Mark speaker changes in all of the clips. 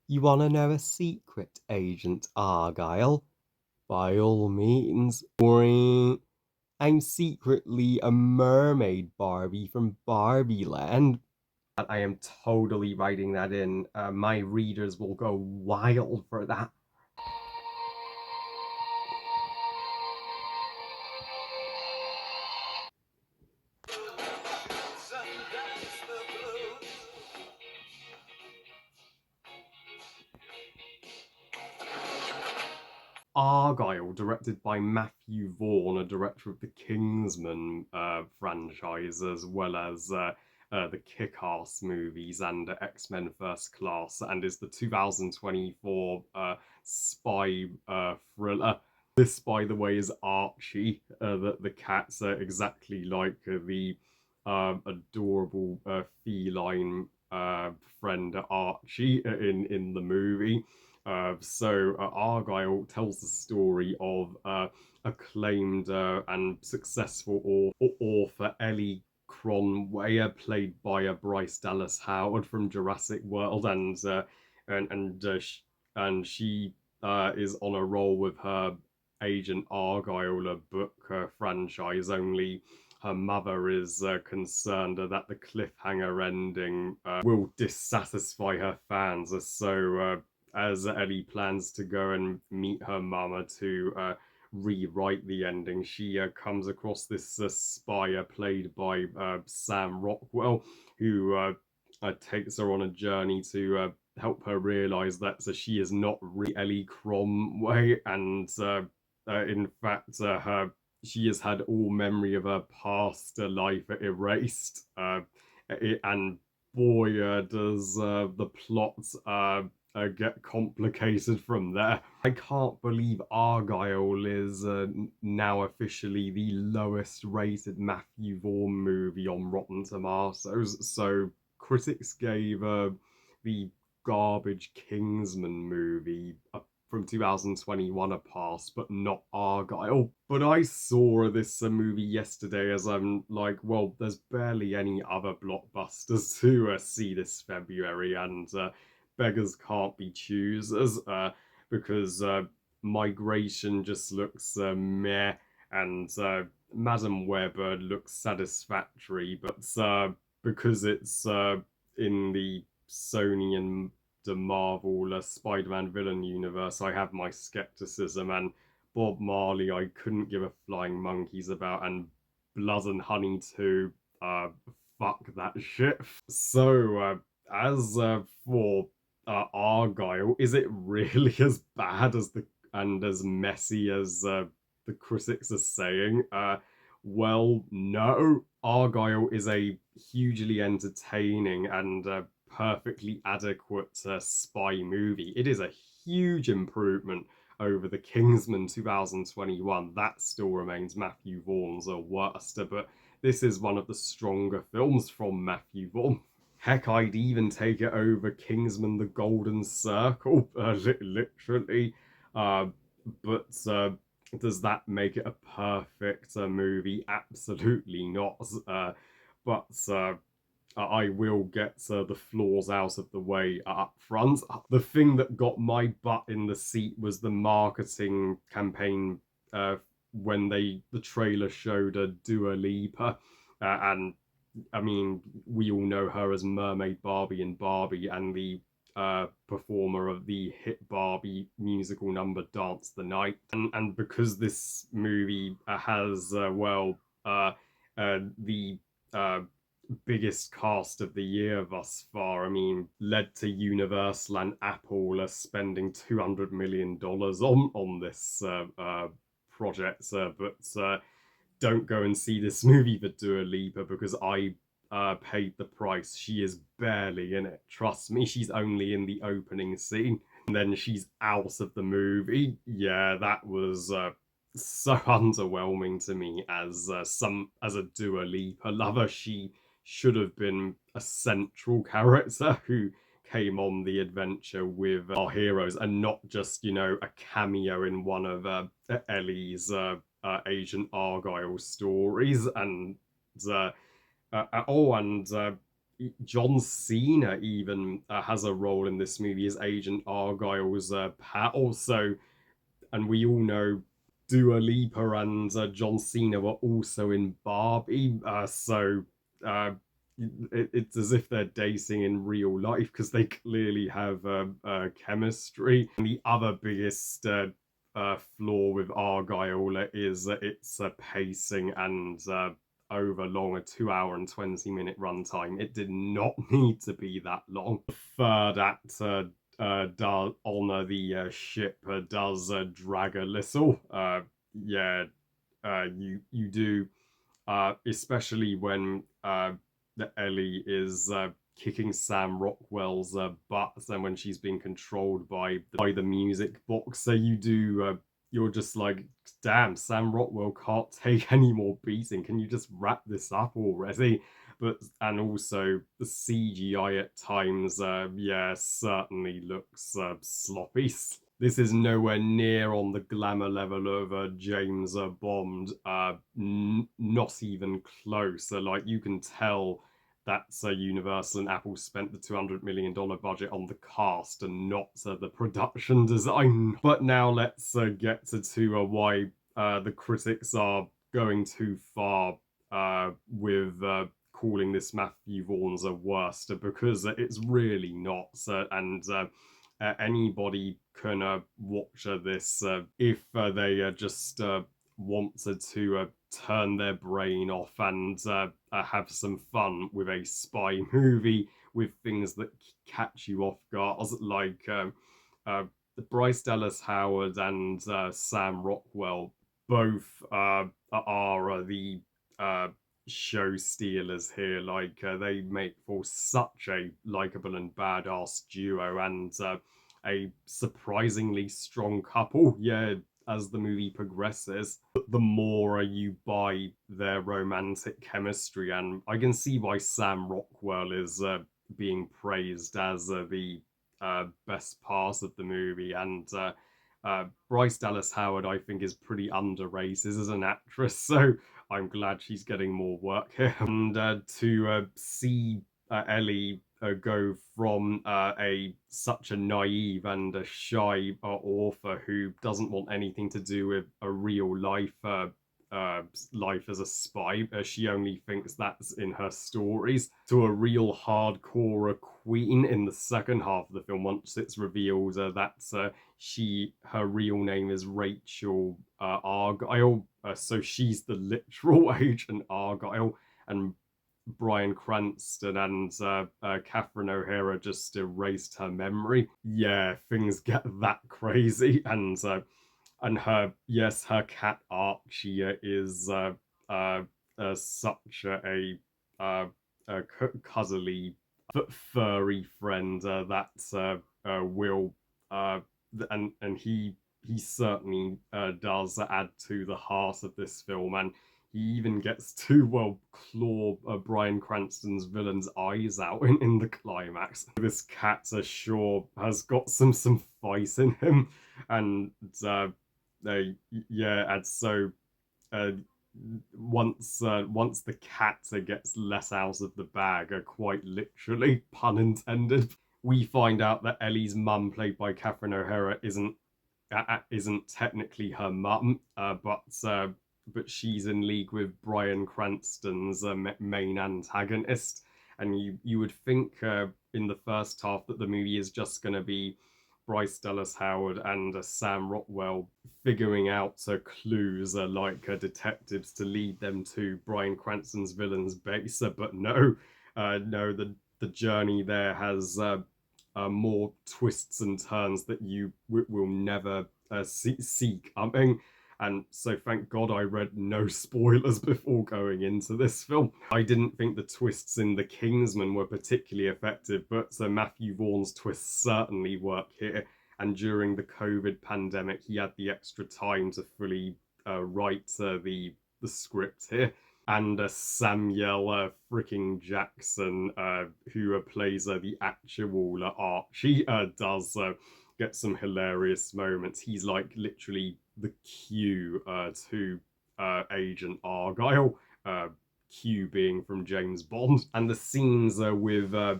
Speaker 1: You wanna know a secret, Agent Argylle? By all means. Boing. I'm secretly a mermaid Barbie from Barbie Land. I am totally writing that in. My readers will go wild for that. Argylle, directed by Matthew Vaughn, a director of the Kingsman franchise, as well as the Kick-Ass movies and X-Men First Class, and is the 2024 spy thriller. This, by the way, is Archie. The cats are exactly like the adorable feline friend Archie in the movie. Argylle tells the story of acclaimed and successful author Ellie Cronway, played by Bryce Dallas Howard from Jurassic World, and and uh, and she is on a roll with her Agent Argylle book franchise. Only her mother is concerned that the cliffhanger ending will dissatisfy her fans. As Ellie plans to go and meet her mama to rewrite the ending, she comes across this spy played by Sam Rockwell, who takes her on a journey to help her realize that she is not really Ellie Cromway, and in fact, she has had all memory of her past life erased. And boy, does the plot get complicated from there. I can't believe Argylle is now officially the lowest rated Matthew Vaughn movie on Rotten Tomatoes. So critics gave the garbage Kingsman movie from 2021 a pass, but not Argylle. But I saw this movie yesterday as I'm like, well, there's barely any other blockbusters to see this February, and beggars can't be choosers because Migration just looks meh, and Madam Web looks satisfactory, but because it's in the Sony and the Marvel Spider-Man villain universe, I have my skepticism, and Bob Marley I couldn't give a flying monkeys about, and Blood and Honey too. Fuck that shit. As for Argylle, is it really as bad as as messy as the critics are saying? Well, no. Argylle is a hugely entertaining and perfectly adequate spy movie. It is a huge improvement over the Kingsman 2021. That still remains Matthew Vaughn's worst, but this is one of the stronger films from Matthew Vaughn. Heck, I'd even take it over Kingsman: The Golden Circle, literally. Uh, but does that make it a perfect movie? Absolutely not. But I will get the flaws out of the way up front. The thing that got my butt in the seat was the marketing campaign when the trailer showed a Dua Lipa, and I mean, we all know her as Mermaid Barbie in Barbie, and the performer of the hit Barbie musical number Dance the Night. And because this movie has, the biggest cast of the year thus far, I mean, led to Universal and Apple spending $200 million on this project, but don't go and see this movie for Dua Lipa because I paid the price. She is barely in it. Trust me, she's only in the opening scene. And then she's out of the movie. Yeah, that was so underwhelming to me as a Dua Lipa lover. She should have been a central character who came on the adventure with our heroes and not just, a cameo in one of Ellie's Agent Argyle stories. And John Cena even has a role in this movie as Agent Argyle's pal. So, and we all know Dua Lipa and John Cena were also in Barbie. Uh, it's as if they're dating in real life because they clearly have chemistry. And the other biggest flaw with Argylle is its pacing and overlong, a 2 hour and 20-minute runtime. It did not need to be that long. The third act does honor the ship, does drag a little. Yeah, you do, especially when the Ellie is kicking Sam Rockwell's butt, and when she's being controlled by the music box. So you do. You're just like, damn, Sam Rockwell can't take any more beating. Can you just wrap this up already? But and also the CGI at times, yeah, certainly looks sloppy. This is nowhere near on the glamour level of James Bond. Not even close. Like you can tell that's Universal and Apple spent the $200 million budget on the cast and not the production design. But now let's get to why the critics are going too far with calling this Matthew Vaughn's a worst, because it's really not. And anybody can watch this if they just wanted to turn their brain off and have some fun with a spy movie with things that catch you off guard, like Bryce Dallas Howard and Sam Rockwell both are the show stealers here. Like they make for such a likable and badass duo, and a surprisingly strong couple. Yeah, as the movie progresses, the more you buy their romantic chemistry, and I can see why Sam Rockwell is being praised as the best part of the movie, and Bryce Dallas Howard, I think, is pretty underrated as an actress, so I'm glad she's getting more work here. And to see Ellie go from a such a naive and a shy author who doesn't want anything to do with a real life life as a spy. She only thinks that's in her stories, to a real hardcore queen in the second half of the film, once it's revealed that her real name is Rachel Argylle. So she's the literal Agent Argylle, and Bryan Cranston and Catherine O'Hara just erased her memory. Yeah, things get that crazy, and her cat Archie is such a cuddly furry friend that will and he certainly does add to the heart of this film, and he even gets to, well, claw Bryan Cranston's villain's eyes out in the climax. This cat, sure, has got some fight in him, and yeah, and so uh, once the cat gets let out of the bag, quite literally, pun intended, we find out that Ellie's mum, played by Catherine O'Hara, isn't technically her mum, but she's in league with Bryan Cranston's main antagonist. And you would think in the first half that the movie is just going to be Bryce Dallas Howard and Sam Rockwell figuring out clues like detectives to lead them to Bryan Cranston's villain's base. But no, no, the journey there has more twists and turns that you will never see coming. And so thank God I read no spoilers before going into this film. I didn't think the twists in The Kingsman were particularly effective, but Matthew Vaughn's twists certainly work here. And during the COVID pandemic, he had the extra time to fully write the script here. And Samuel freaking Jackson, who plays the actual Archie, does get some hilarious moments. He's like literally the cue to Agent Argylle. Q being from James Bond. And the scenes with uh,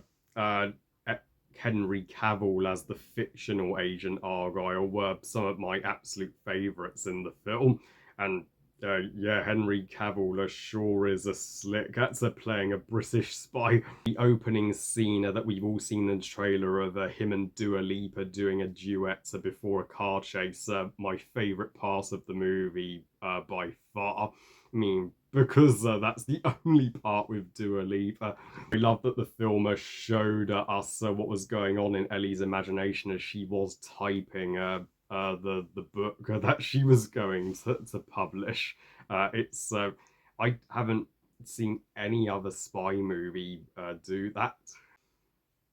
Speaker 1: Henry Cavill as the fictional agent Argylle were some of my absolute favourites in the film. And yeah, Henry Cavill sure is a slick at playing a British spy. The opening scene that we've all seen in the trailer of him and Dua Lipa doing a duet before a car chase, my favourite part of the movie by far. I mean, because that's the only part with Dua Lipa. I love that the film showed us what was going on in Ellie's imagination as she was typing the book that she was going to publish. It's I haven't seen any other spy movie do that.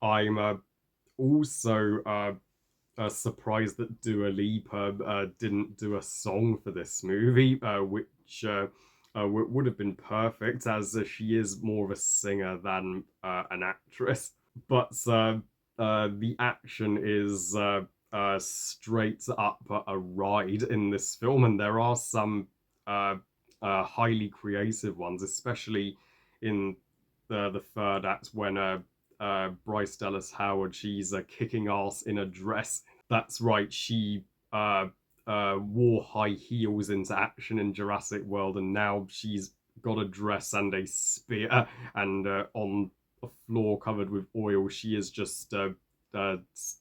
Speaker 1: I'm also surprised that Dua Lipa didn't do a song for this movie, which would have been perfect, as she is more of a singer than an actress. But the action is straight up a ride in this film, and there are some highly creative ones, especially in the third act when Bryce Dallas Howard, she's kicking ass in a dress. That's right, she wore high heels into action in Jurassic World, and now she's got a dress and a spear, and on a floor covered with oil, she is just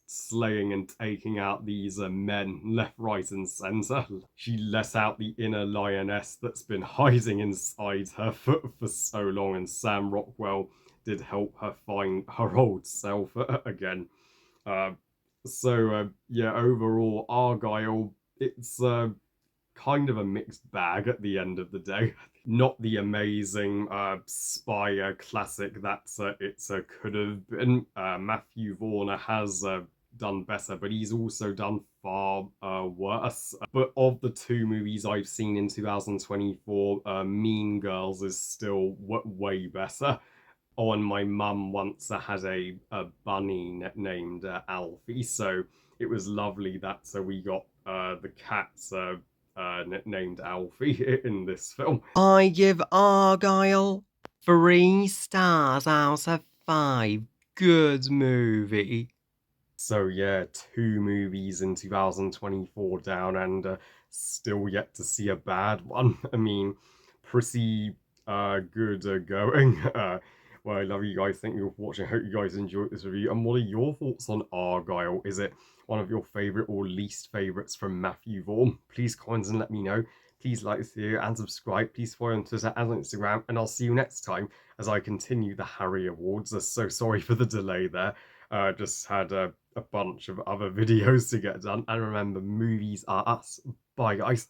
Speaker 1: slaying and taking out these men left, right, and centre. She let out the inner lioness that's been hiding inside her for so long, and Sam Rockwell did help her find her old self again. Yeah, overall, Argylle, it's kind of a mixed bag at the end of the day. Not the amazing spy classic that it could have been. Matthew Vaughn has done better, but he's also done far worse. But of the two movies I've seen in 2024, Mean Girls is still way better. Oh, and my mum once had a bunny named Alfie, so it was lovely that we got the cat named Alfie in this film.
Speaker 2: I give Argylle 3 stars out of 5. Good movie.
Speaker 1: So yeah, 2 movies in 2024 down, and still yet to see a bad one. I mean, pretty good going. Well, I love you guys. Thank you for watching. I hope you guys enjoyed this review. And what are your thoughts on Argylle? Is it one of your favourite or least favourites from Matthew Vaughn? Please comment and let me know. Please like this video and subscribe. Please follow on Twitter and on Instagram. And I'll see you next time as I continue the Harry Awards. So sorry for the delay there. Just had a bunch of other videos to get done. And remember, movies are us. Bye, guys.